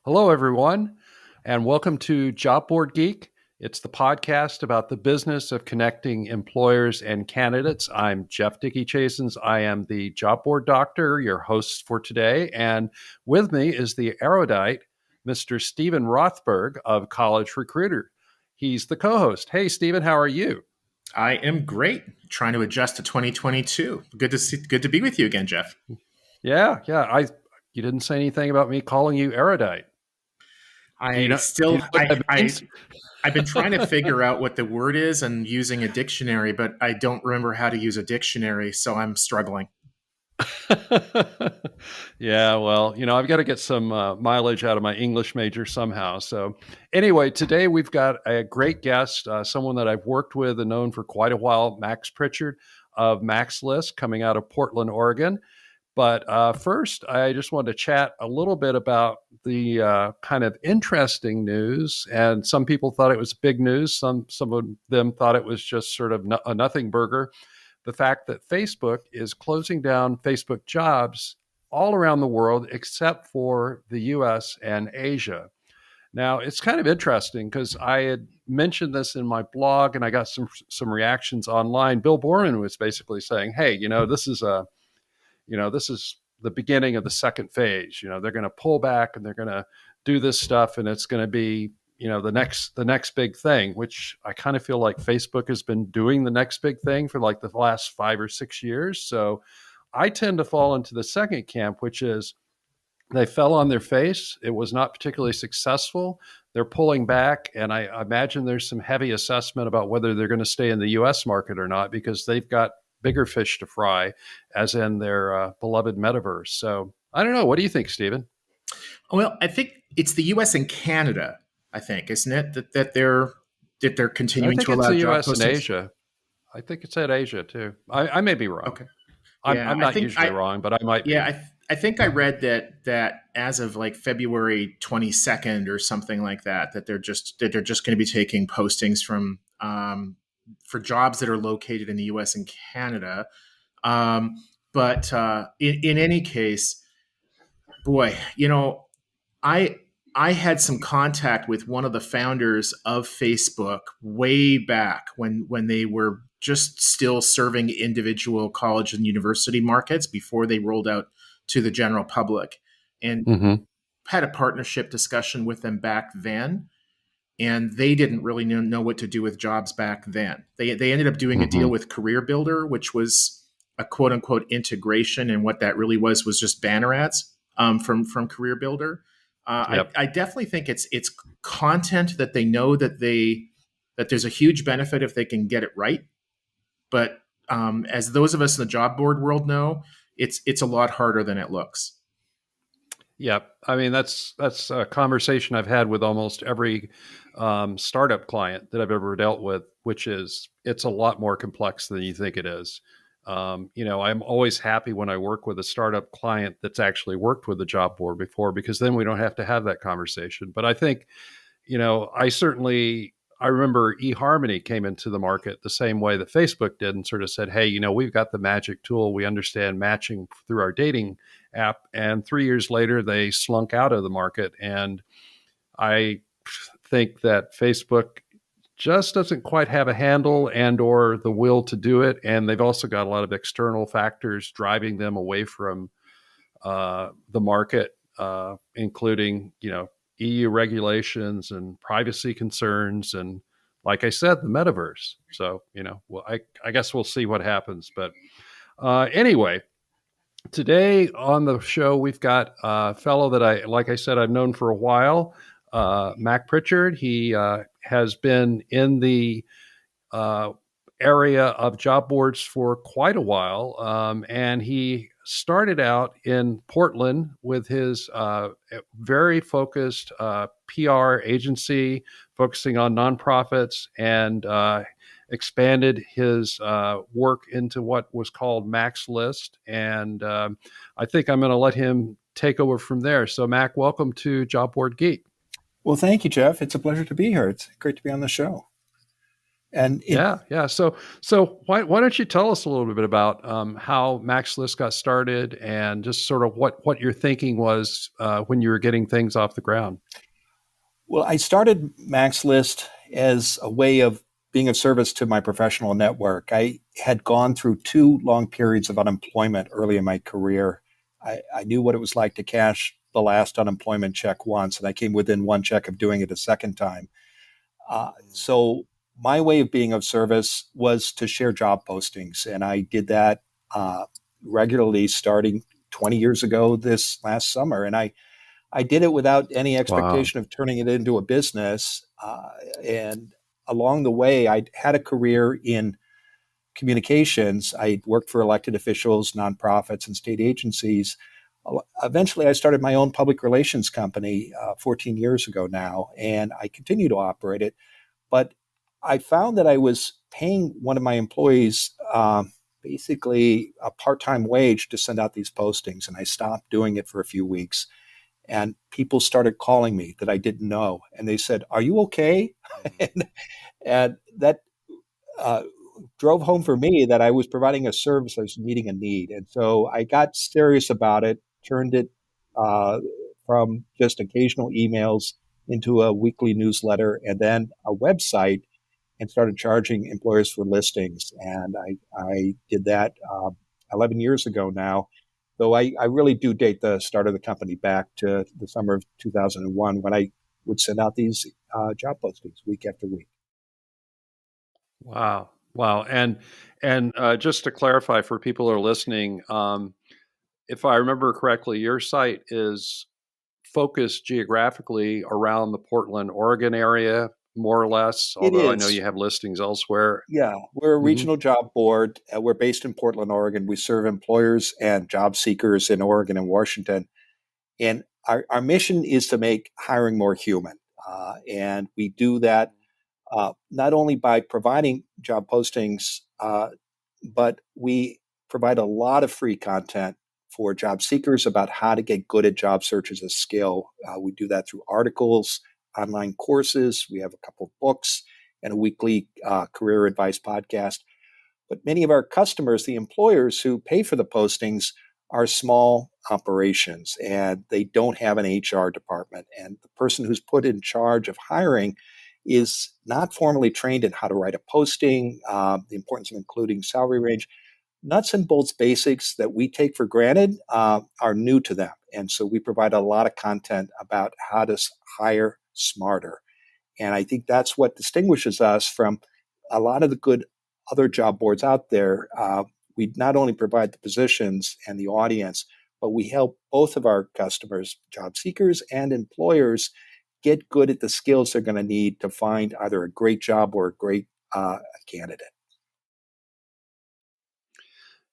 Hello, everyone, and welcome to JobBoardGeek. It's the podcast about the business of connecting employers and candidates. I'm Jeff Dickey-Chasins. I am the job board doctor, your host for today. And with me is the erudite, Mr. Steven Rothberg of College Recruiter. He's the co-host. Hey, Steven, how are you? I am great. Trying to adjust to 2022. Good to be with you again, Jeff. Yeah. You didn't say anything about me calling you erudite. I've been trying to figure out what the word is and using a dictionary, but I don't remember how to use a dictionary, so I'm struggling. Yeah, well, I've got to get some mileage out of my English major somehow. So, anyway, today we've got a great guest, someone that I've worked with and known for quite a while, Mac Pritchard of Mac's List, coming out of Portland, Oregon. But first, I just wanted to chat a little bit about the kind of interesting news. And some people thought it was big news. Some of them thought it was just sort of a nothing burger. The fact that Facebook is closing down Facebook jobs all around the world except for the US and Asia. Now, it's kind of interesting because I had mentioned this in my blog and I got some reactions online. Bill Borman was basically saying, hey, this is the beginning of the second phase. They're going to pull back and they're going to do this stuff and it's going to be, the next big thing, which I kind of feel like Facebook has been doing the next big thing for like the last 5 or 6 years. So I tend to fall into the second camp, which is they fell on their face. It was not particularly successful. They're pulling back. And I imagine there's some heavy assessment about whether they're going to stay in the US market or not, because they've got bigger fish to fry, as in their beloved metaverse. So I don't know. What do you think, Steven? Well, I think it's the U.S. and Canada. I think, isn't it, that they're continuing to allow job US postings? and Asia. I think it said Asia too. I may be wrong. Okay, I'm not usually wrong, but I might be. Yeah, I think I read that as of like February 22nd or something like that they're just going to be taking postings from for jobs that are located in the U.S. and Canada. But in any case, boy, I had some contact with one of the founders of Facebook way back when they were just still serving individual college and university markets before they rolled out to the general public, and had a partnership discussion with them back then. And they didn't really know what to do with jobs back then. They ended up doing a deal with Career Builder, which was a quote unquote integration. And what that really was just banner ads from Career Builder. Yep. I definitely think it's content that they know that there's a huge benefit if they can get it right. But as those of us in the job board world know, it's a lot harder than it looks. Yep. I mean, that's a conversation I've had with almost every startup client that I've ever dealt with, which is it's a lot more complex than you think it is. I'm always happy when I work with a startup client that's actually worked with the job board before, because then we don't have to have that conversation. But I think, I remember eHarmony came into the market the same way that Facebook did and sort of said, hey, we've got the magic tool. We understand matching through our dating app. And 3 years later, they slunk out of the market. And I think that Facebook just doesn't quite have a handle and or the will to do it. And they've also got a lot of external factors driving them away from the market, including, EU regulations and privacy concerns. And like I said, the metaverse. So, I guess we'll see what happens. But anyway, today on the show, we've got a fellow that I've known for a while, Mac Pritchard. He has been in the area of job boards for quite a while. And he started out in Portland with his very focused PR agency focusing on nonprofits, and expanded his work into what was called Mac's List. And I think I'm going to let him take over from there. So Mac, welcome to JobBoardGeek. Well, thank you, Jeff. It's a pleasure to be here. It's great to be on the show. And Yeah. So why don't you tell us a little bit about how Max List got started and just sort of what your thinking was when you were getting things off the ground? well, I started Max List as a way of being of service to my professional network. I had gone through 2 long periods of unemployment early in my career. I knew what it was like to cash the last unemployment check once, and I came within one check of doing it a second time. So my way of being of service was to share job postings, and I did that uh, regularly starting 20 years ago this last summer. And I did it without any Wow. expectation of turning it into a business. And along the way, I had a career in communications. I worked for elected officials, nonprofits, and state agencies. Eventually, I started my own public relations company 14 years ago now, and I continue to operate it. But I found that I was paying one of my employees basically a part time wage to send out these postings, and I stopped doing it for a few weeks. And people started calling me that I didn't know, and they said, "Are you okay?" and that uh, drove home for me that I was providing a service, I was meeting a need, and so I got serious about it, turned it uh, from just occasional emails into a weekly newsletter, and then a website, and started charging employers for listings. And I did that 11 years ago now. Though I really do date the start of the company back to the summer of 2001 when I would send out these job postings week after week. Wow. And just to clarify for people who are listening, if I remember correctly, your site is focused geographically around the Portland, Oregon area, more or less, It although I know is. you have listings elsewhere. Yeah, we're a Hmm. regional job board. We're based in Portland, Oregon. We serve employers and job seekers in Oregon and Washington. And our mission is to make hiring more human. And we do that not only by providing job postings, but we provide a lot of free content for job seekers about how to get good at job search as a skill. We do that through articles, online courses. We have a couple of books and a weekly career advice podcast. But many of our customers, the employers who pay for the postings, are small operations and they don't have an HR department. And the person who's put in charge of hiring is not formally trained in how to write a posting, the importance of including salary range. Nuts and bolts basics that we take for granted are new to them. And so we provide a lot of content about how to hire smarter. And I think that's what distinguishes us from a lot of the good other job boards out there. We not only provide the positions and the audience, but we help both of our customers, job seekers and employers, get good at the skills they're going to need to find either a great job or a great candidate.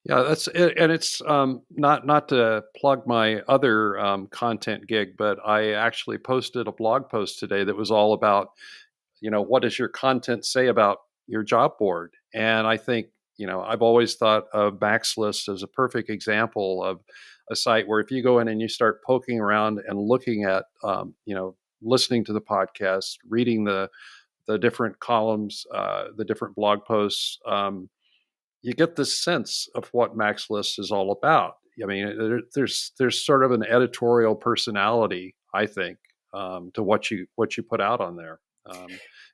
Yeah, that's it, and it's not to plug my other content gig, but I actually posted a blog post today that was all about, what does your content say about your job board? And I think, I've always thought of Maxlist as a perfect example of a site where if you go in and you start poking around and looking at, listening to the podcast, reading the different columns, the different blog posts. You get this sense of what Max List is all about. I mean, there's sort of an editorial personality, I think, to what you put out on there.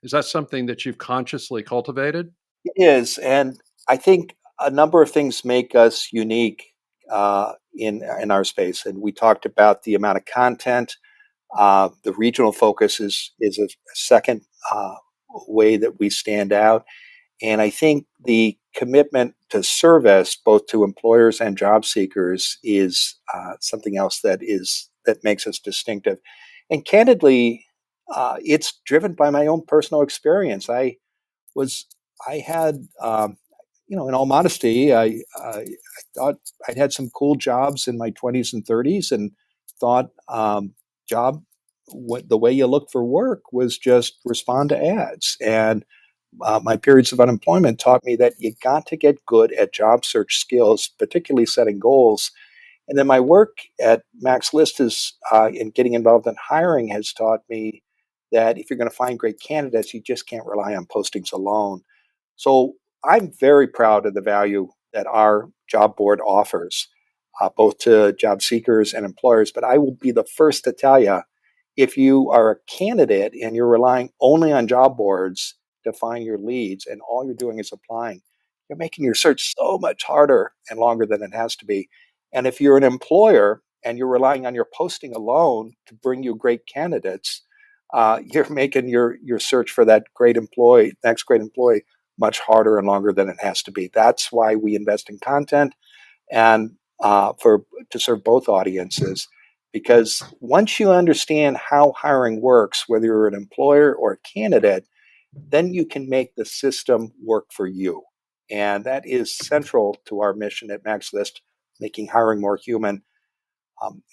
Is that something that you've consciously cultivated? It is, and I think a number of things make us unique in our space. And we talked about the amount of content. The regional focus is a second way that we stand out. And I think the commitment to service, both to employers and job seekers, is something else that makes us distinctive. And candidly, it's driven by my own personal experience. Was I had in all modesty, I thought I'd had some cool jobs in my 20s and 30s, and thought job what the way you look for work was just respond to ads. And my periods of unemployment taught me that you got to get good at job search skills, particularly setting goals. And then my work at Max List is in getting involved in hiring has taught me that if you're going to find great candidates, you just can't rely on postings alone. So I'm very proud of the value that our job board offers, both to job seekers and employers. But I will be the first to tell you, if you are a candidate and you're relying only on job boards to find your leads and all you're doing is applying, you're making your search so much harder and longer than it has to be. And if you're an employer and you're relying on your posting alone to bring you great candidates, you're making your search for that next great employee, much harder and longer than it has to be. That's why we invest in content and to serve both audiences. Because once you understand how hiring works, whether you're an employer or a candidate, then you can make the system work for you. And that is central to our mission at MaxList, making hiring more human.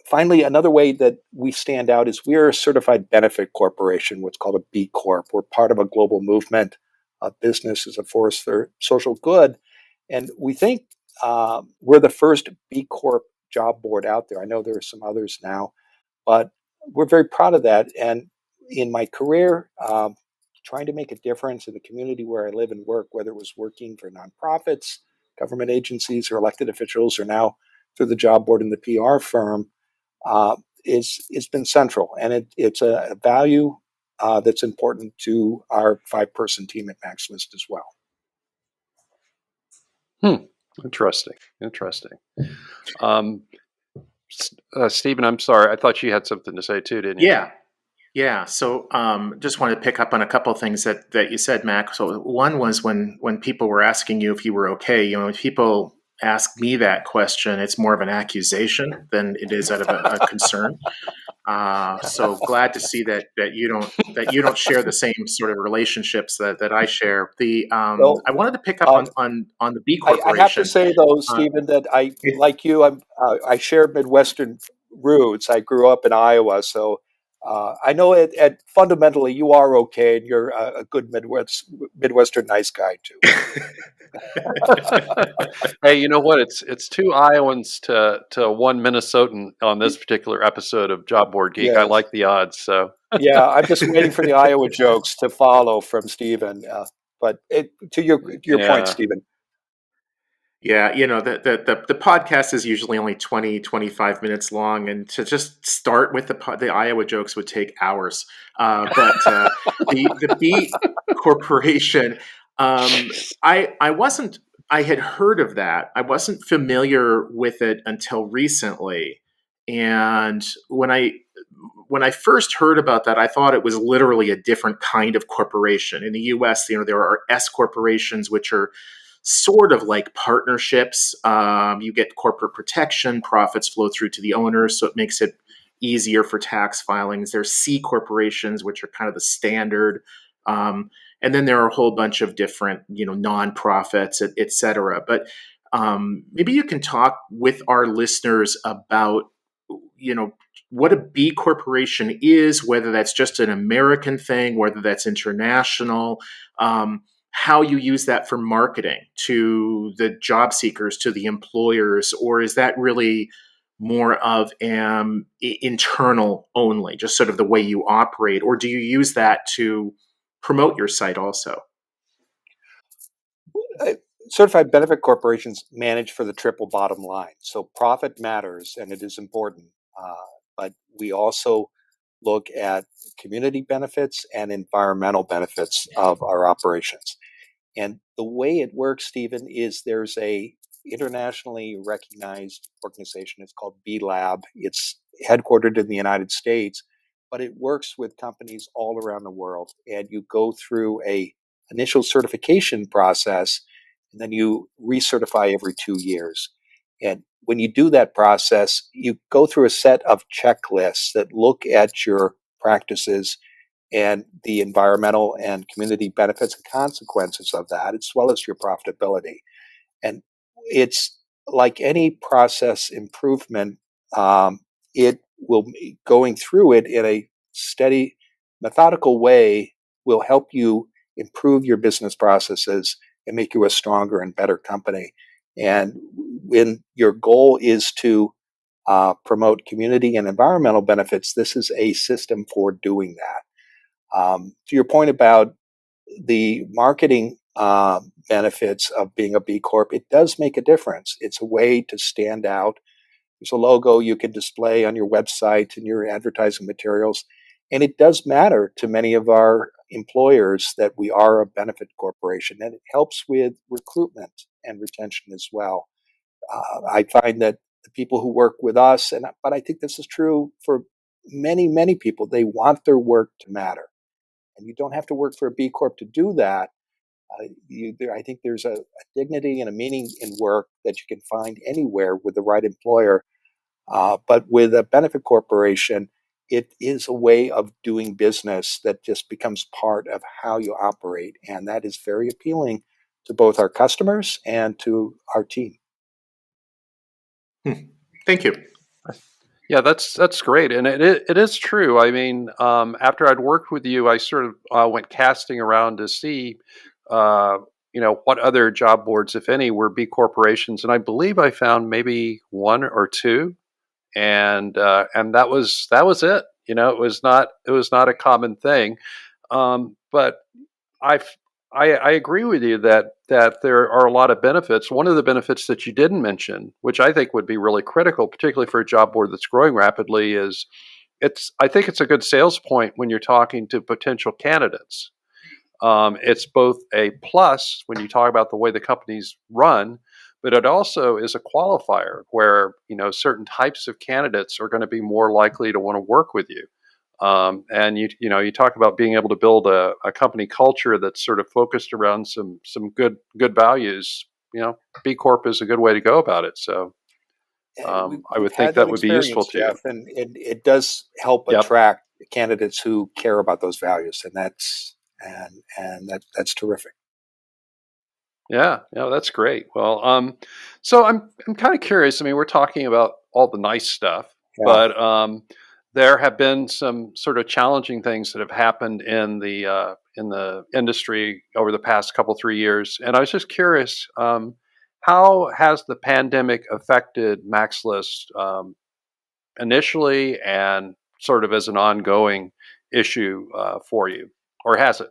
Finally, another way that we stand out is we're a certified benefit corporation, what's called a B Corp. We're part of a global movement of business as a force for social good. And we think we're the first B Corp job board out there. I know there are some others now, but we're very proud of that. And in my career, trying to make a difference in the community where I live and work, whether it was working for nonprofits, government agencies, or elected officials, or now through the job board and the PR firm, it's been central. And it's a value that's important to our 5-person team at MaxList as well. Interesting. Steven, I'm sorry. I thought you had something to say too, didn't you? Yeah. So just wanted to pick up on a couple of things that you said, Mac. So one was when people were asking you if you were okay, when people ask me that question, it's more of an accusation than it is out of a concern. So glad to see that you don't share the same sort of relationships that I share. I wanted to pick up on the B Corporation. I have to say though, Steven, that like you, I share Midwestern roots. I grew up in Iowa, so I know fundamentally you are okay, and you're a good Midwestern nice guy too. Hey, you know what? It's 2 Iowans to 1 Minnesotan on this particular episode of JobBoardGeek. Yes. I like the odds. So yeah, I'm just waiting for the Iowa jokes to follow from Steven. But to your point, Steven. Yeah, the podcast is usually only 20, 25 minutes long, and to just start with the Iowa jokes would take hours. But the B Corporation, I had heard of that. I wasn't familiar with it until recently, and when I first heard about that, I thought it was literally a different kind of corporation. In the U.S., there are S corporations, which are sort of like partnerships. You get corporate protection, profits flow through to the owners, so it makes it easier for tax filings. There's C corporations, which are kind of the standard. And then there are a whole bunch of different, nonprofits, et cetera. But maybe you can talk with our listeners about, what a B corporation is, whether that's just an American thing, whether that's international, how you use that for marketing to the job seekers, to the employers, or is that really more of internal only, just sort of the way you operate, or do you use that to promote your site also? Certified benefit corporations manage for the triple bottom line. So profit matters and it is important, but we also look at community benefits and environmental benefits of our operations. And the way it works, Steven, is there's a internationally recognized organization. It's called B Lab. It's headquartered in the United States, but it works with companies all around the world. And you go through a initial certification process, and then you recertify every 2 years. And when you do that process, you go through a set of checklists that look at your practices and the environmental and community benefits and consequences of that, as well as your profitability. And it's like any process improvement, it will going through it in a steady, methodical way will help you improve your business processes and make you a stronger and better company. And when your goal is to promote community and environmental benefits, this is a system for doing that. To your point about the marketing benefits of being a B Corp, it does make a difference. It's a way to stand out. There's a logo you can display on your website and your advertising materials. And it does matter to many of our employers that we are a benefit corporation, and it helps with recruitment and retention as well. I find that the people who work with us, but I think this is true for many, many people, they want their work to matter. And you don't have to work for a B Corp to do that. I think there's a dignity and a meaning in work that you can find anywhere with the right employer. But with a benefit corporation, it is a way of doing business that just becomes part of how you operate. And that is very appealing to both our customers and to our team. Thank you. Yeah, that's great, and it is true. I mean, after I'd worked with you, I sort of went casting around to see, what other job boards, if any, were B corporations, and I believe I found maybe one or two, and that was it. It was not a common thing, but I've I agree with you that there are a lot of benefits. One of the benefits that you didn't mention, which I think would be really critical, particularly for a job board that's growing rapidly, is I think it's a good sales point when you're talking to potential candidates. It's both a plus when you talk about the way the companies run, but it also is a qualifier where certain types of candidates are going to be more likely to want to work with you. And you talk about being able to build a company culture that's sort of focused around some good values. B Corp is a good way to go about it. So I would think that would be useful to Jeff, you. and it does help attract candidates who care about those values, and that's terrific. Yeah, that's great. Well, so I'm kind of curious. I mean, we're talking about all the nice stuff, but there have been some sort of challenging things that have happened in the industry over the past 3 years, and I was just curious, how has the pandemic affected Mac's List initially and sort of as an ongoing issue for you, or has it?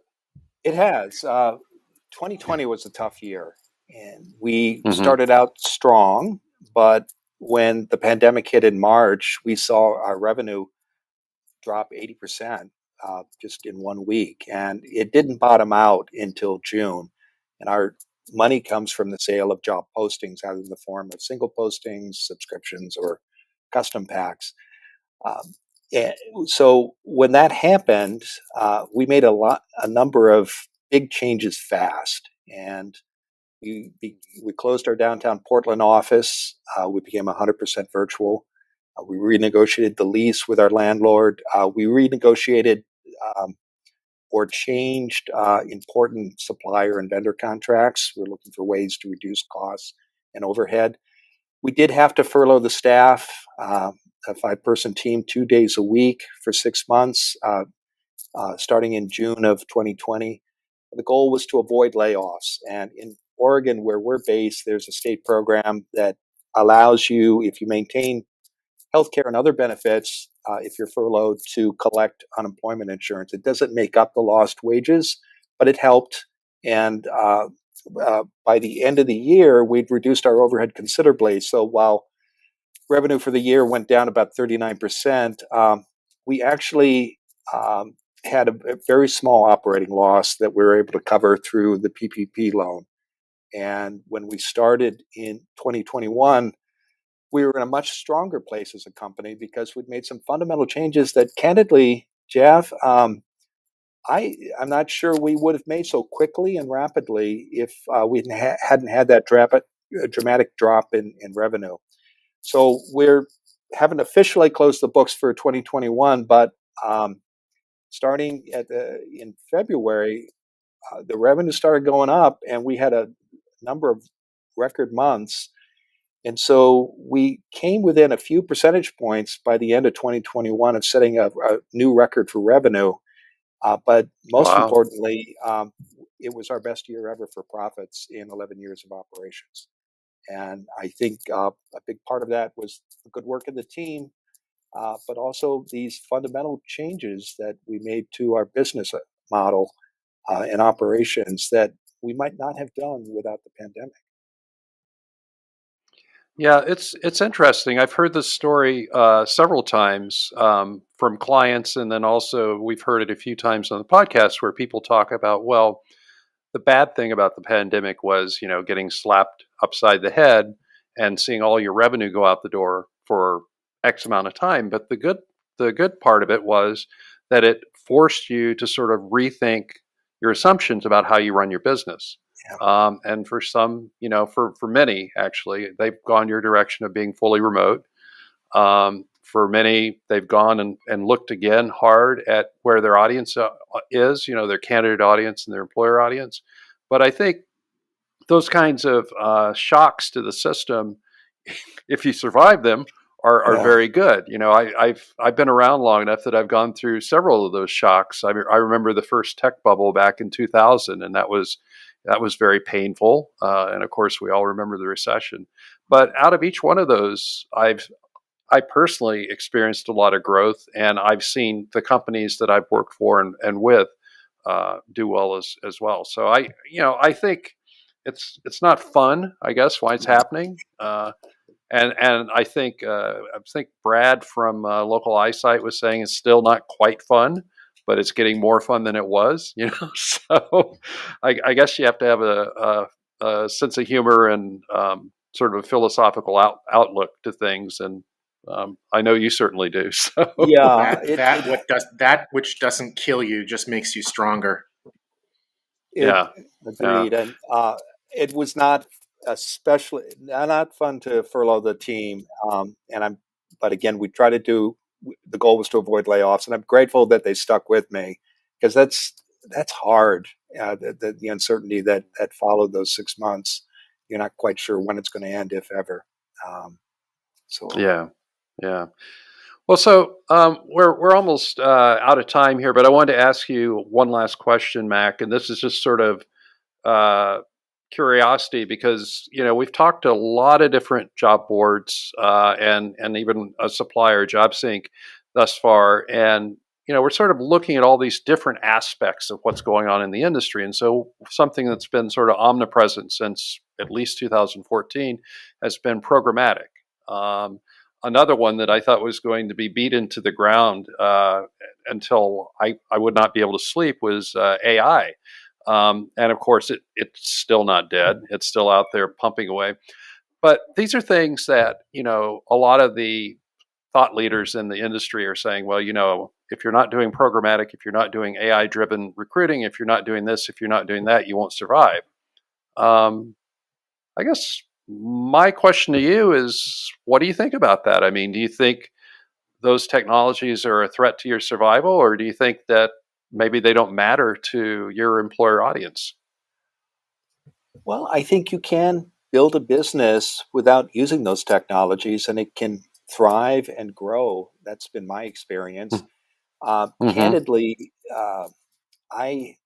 It has. 2020 was a tough year, and we started out strong, but when the pandemic hit in March, we saw our revenue drop 80% just in 1 week, and it didn't bottom out until June. And our money comes from the sale of job postings, either in the form of single postings, subscriptions, or custom packs. So when that happened, we made a number of big changes fast, and we closed our downtown Portland office. We became 100% virtual. We renegotiated the lease with our landlord. We renegotiated or changed important supplier and vendor contracts. We're looking for ways to reduce costs and overhead. We did have to furlough the staff, a 5-person team, 2 days a week for 6 months, starting in June of 2020. The goal was to avoid layoffs. And in Oregon, where we're based, there's a state program that allows you, if you maintain healthcare and other benefits, if you're furloughed, to collect unemployment insurance. It doesn't make up the lost wages, but it helped. And by the end of the year, we'd reduced our overhead considerably. So while revenue for the year went down about 39%, we actually had a very small operating loss that we were able to cover through the PPP loan. And when we started in 2021, we were in a much stronger place as a company because we'd made some fundamental changes that, candidly, Jeff, I'm not sure we would have made so quickly and rapidly if we hadn't had that dramatic drop in revenue. So we haven't officially closed the books for 2021, but starting in February, the revenue started going up, and we had a number of record months. And so we came within a few percentage points by the end of 2021 of setting a new record for revenue. But most importantly, it was our best year ever for profits in 11 years of operations. And I think a big part of that was the good work of the team, but also these fundamental changes that we made to our business model and operations that we might not have done without the pandemic. Yeah, it's interesting. I've heard this story several times from clients, and then also we've heard it a few times on the podcast where people talk about, well, the bad thing about the pandemic was, getting slapped upside the head and seeing all your revenue go out the door for X amount of time. But the good part of it was that it forced you to sort of rethink your assumptions about how you run your business. Yeah. And for some, for many, actually, they've gone your direction of being fully remote. For many, they've gone and looked again hard at where their audience is, their candidate audience and their employer audience. But I think those kinds of shocks to the system, if you survive them, are Yeah. very good. I've been around long enough that I've gone through several of those shocks. I remember the first tech bubble back in 2000, and that was very painful. And of course, we all remember the recession. But out of each one of those, I personally experienced a lot of growth, and I've seen the companies that I've worked for and with do well as well. So I think it's not fun, I guess, why it's happening. And I think Brad from Local Eyesight was saying it's still not quite fun, but it's getting more fun than it was. So I guess you have to have a sense of humor and sort of a philosophical outlook to things, and I know you certainly do. So Yeah. That which doesn't kill you just makes you stronger. yeah, Agreed. And it was not especially not fun to furlough the team. But again, we try to do. The goal was to avoid layoffs, and I'm grateful that they stuck with me because that's hard. The uncertainty that followed those 6 months, you're not quite sure when it's going to end, if ever. So yeah. Well, so we're almost out of time here, but I wanted to ask you one last question, Mac, and this is just sort of uh, curiosity because we've talked to a lot of different job boards and even a supplier, JobSync, thus far, and we're sort of looking at all these different aspects of what's going on in the industry, and so something that's been sort of omnipresent since at least 2014 has been programmatic. Um, Another one that I thought was going to be beat into the ground until I would not be able to sleep was AI. And of course, it's still not dead. It's still out there pumping away. But these are things that, a lot of the thought leaders in the industry are saying, well, if you're not doing programmatic, if you're not doing AI driven recruiting, if you're not doing this, if you're not doing that, you won't survive. I guess my question to you is, what do you think about that? I mean, do you think those technologies are a threat to your survival, or do you think that maybe they don't matter to your employer audience? well, I think you can build a business without using those technologies, and it can thrive and grow. That's been my experience. Mm-hmm. Candidly, I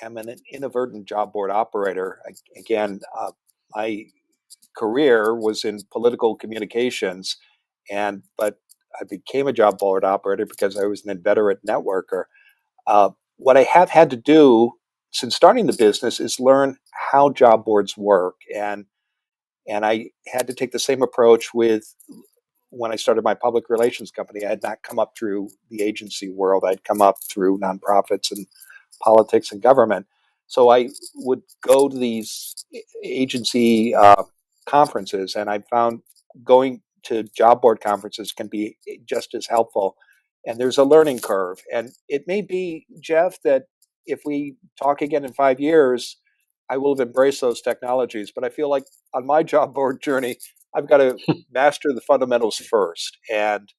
am an inadvertent job board operator. Again, my career was in political communications, but I became a job board operator because I was an inveterate networker. What I have had to do since starting the business is learn how job boards work, and I had to take the same approach with when I started my public relations company. I had not come up through the agency world. I'd come up through nonprofits and politics and government. So I would go to these agency conferences, and I found going to job board conferences can be just as helpful. And there's a learning curve. And it may be, Jeff, that if we talk again in 5 years, I will have embraced those technologies. But I feel like on my job board journey, I've got to master the fundamentals first. And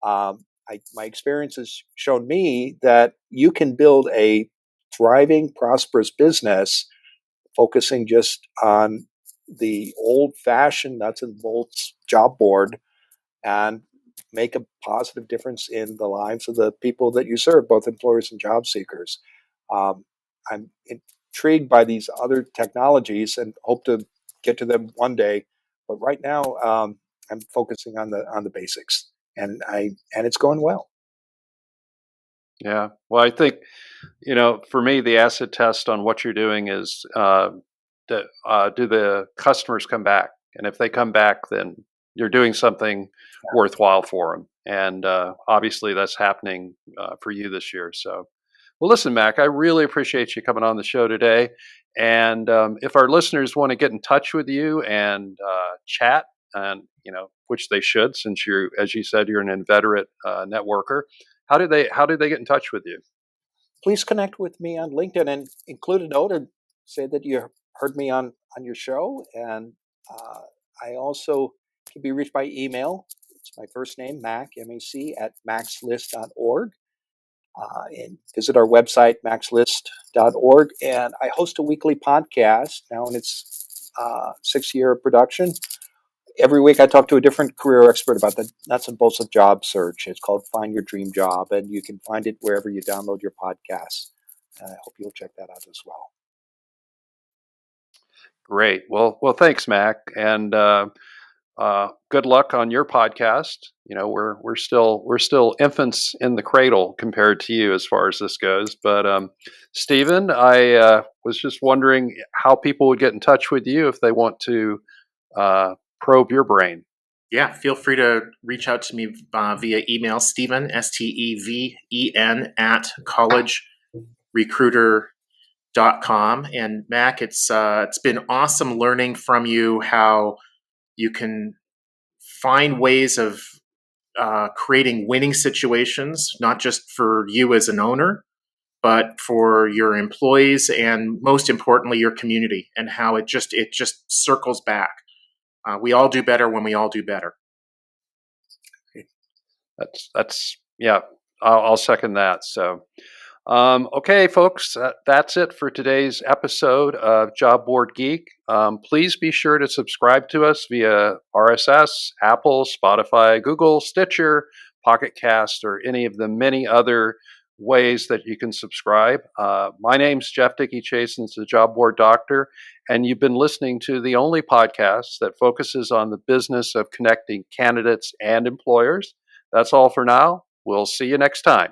my experience has shown me that you can build a thriving, prosperous business focusing just on the old fashioned nuts and bolts job board and make a positive difference in the lives of the people that you serve, both employers and job seekers. Um, I'm intrigued by these other technologies and hope to get to them one day. But right now, I'm focusing on the basics, and it's going well. Yeah. Well, I think, for me, the acid test on what you're doing is do the customers come back? And if they come back, then you're doing something worthwhile for them. And obviously, that's happening for you this year. So, well, listen, Mac, I really appreciate you coming on the show today. And if our listeners want to get in touch with you and chat, and which they should, since you're, as you said, you're an inveterate networker. How do they get in touch with you? Please connect with me on LinkedIn and include a note and say that you heard me on your show. And I also can be reached by email. It's my first name, Mac, M-A-C, at maxlist.org. And visit our website, maxlist.org. And I host a weekly podcast now in its 6-year production. Every week I talk to a different career expert about the nuts and bolts of job search. It's called Find Your Dream Job, and you can find it wherever you download your podcasts. I hope you'll check that out as well. Great. Well, thanks, Mac, and good luck on your podcast. We're still infants in the cradle compared to you as far as this goes. But Steven, I was just wondering how people would get in touch with you if they want to probe your brain. Yeah, feel free to reach out to me via email, Steven, Steven, at collegerecruiter.com. And Mac, it's been awesome learning from you how you can find ways of creating winning situations, not just for you as an owner, but for your employees and most importantly, your community, and how it just circles back. We all do better when we all do better. That's yeah. I'll second that. So, okay, folks, that's it for today's episode of Job Board Geek. Please be sure to subscribe to us via RSS, Apple, Spotify, Google, Stitcher, Pocket Cast, or any of the many other ways that you can subscribe. My name's Jeff Dickey-Chasins, the Job Board Doctor, and you've been listening to the only podcast that focuses on the business of connecting candidates and employers. That's all for now. We'll see you next time.